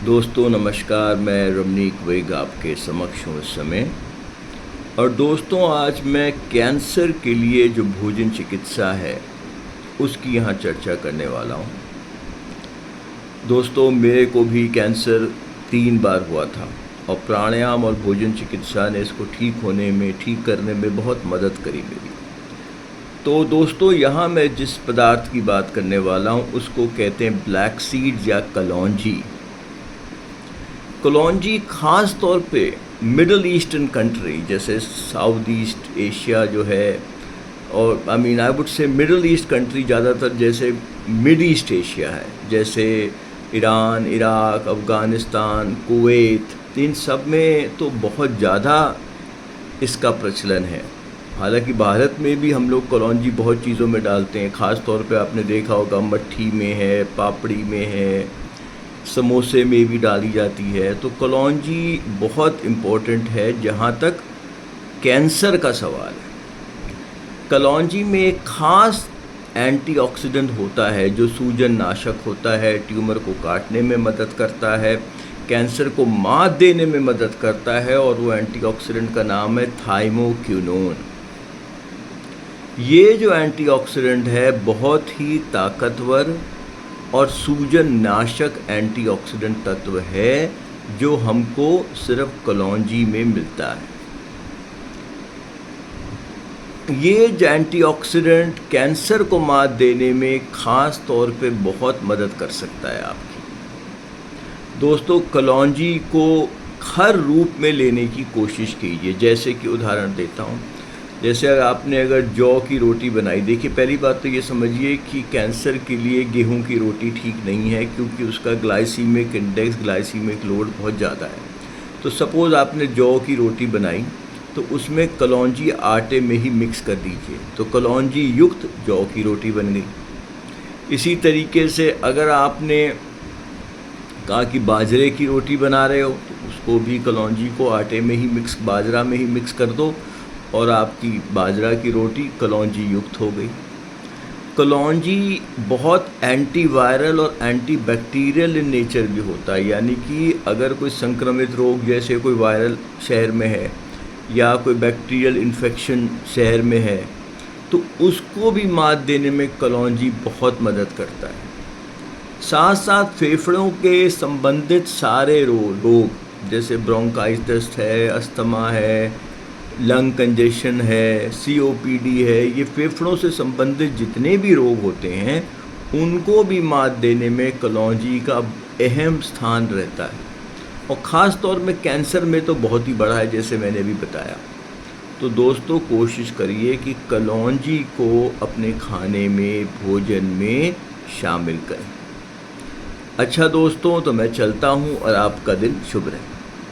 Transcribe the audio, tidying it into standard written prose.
दोस्तों नमस्कार, मैं रमनीक वेग आपके समक्ष हूँ इस समय। और दोस्तों, आज मैं कैंसर के लिए जो भोजन चिकित्सा है उसकी यहाँ चर्चा करने वाला हूँ। दोस्तों, मेरे को भी कैंसर 3 बार हुआ था और प्राणायाम और भोजन चिकित्सा ने इसको ठीक करने में बहुत मदद करी मेरी। तो दोस्तों, यहाँ मैं जिस पदार्थ की बात करने वाला हूँ उसको कहते हैं ब्लैक सीड या कलौंजी। कलौंजी ख़ास तौर पे मिडल ईस्टर्न कंट्री जैसे साउथ ईस्ट एशिया जो है, और I would say middle east country ज़्यादातर जैसे मिड ईस्ट एशिया है, जैसे ईरान, इराक, अफ़गानिस्तान, कुवैत, इन सब में तो बहुत ज़्यादा इसका प्रचलन है। हालांकि भारत में भी हम लोग कलौंजी बहुत चीज़ों में डालते हैं। ख़ास तौर पे आपने देखा होगा मट्ठी में है, पापड़ी में है, समोसे में भी डाली जाती है। तो कलौंजी बहुत इम्पोर्टेंट है जहाँ तक कैंसर का सवाल है। कलौंजी में एक ख़ास एंटीऑक्सीडेंट होता है जो सूजन नाशक होता है, ट्यूमर को काटने में मदद करता है, कैंसर को मात देने में मदद करता है, और वो एंटीऑक्सीडेंट का नाम है थाइमोक्विनोन। ये जो एंटीऑक्सीडेंट है बहुत ही ताकतवर और सूजन नाशक एंटीऑक्सीडेंट तत्व है जो हमको सिर्फ कलौंजी में मिलता है। ये जो एंटीऑक्सीडेंट कैंसर को मात देने में ख़ास तौर पे बहुत मदद कर सकता है आपकी। दोस्तों, कलौंजी को हर रूप में लेने की कोशिश कीजिए। जैसे कि उदाहरण देता हूँ, जैसे अगर जौ की रोटी बनाई, देखिए पहली बात तो ये समझिए कि कैंसर के लिए गेहूं की रोटी ठीक नहीं है, क्योंकि उसका ग्लाइसीमिक इंडेक्स, ग्लाइसीमिक लोड बहुत ज़्यादा है। तो सपोज़ आपने जौ की रोटी बनाई तो उसमें कलौंजी आटे में ही मिक्स कर दीजिए, तो कलौंजी युक्त जौ की रोटी बन गई। इसी तरीके से अगर आपने कहा कि बाजरे की रोटी बना रहे हो तो उसको भी कलौंजी को आटे में ही बाजरा में ही मिक्स कर दो और आपकी बाजरा की रोटी कलौंजी युक्त हो गई। कलौंजी बहुत एंटीवायरल और एंटीबैक्टीरियल इन नेचर भी होता है, यानी कि अगर कोई संक्रमित रोग जैसे कोई वायरल शहर में है या कोई बैक्टीरियल इन्फेक्शन शहर में है तो उसको भी मात देने में कलौंजी बहुत मदद करता है। साथ साथ फेफड़ों के संबंधित सारे रोग जैसे ब्रोंकाइटिस है, अस्थमा है, लंग कंजेशन है, COPD है, ये फेफड़ों से संबंधित जितने भी रोग होते हैं उनको भी मात देने में कलौंजी का अहम स्थान रहता है। और ख़ास तौर में कैंसर में तो बहुत ही बड़ा है, जैसे मैंने भी बताया। तो दोस्तों, कोशिश करिए कि कलौंजी को अपने खाने में, भोजन में शामिल करें। अच्छा दोस्तों, तो मैं चलता हूँ और आपका दिन शुभ रहे।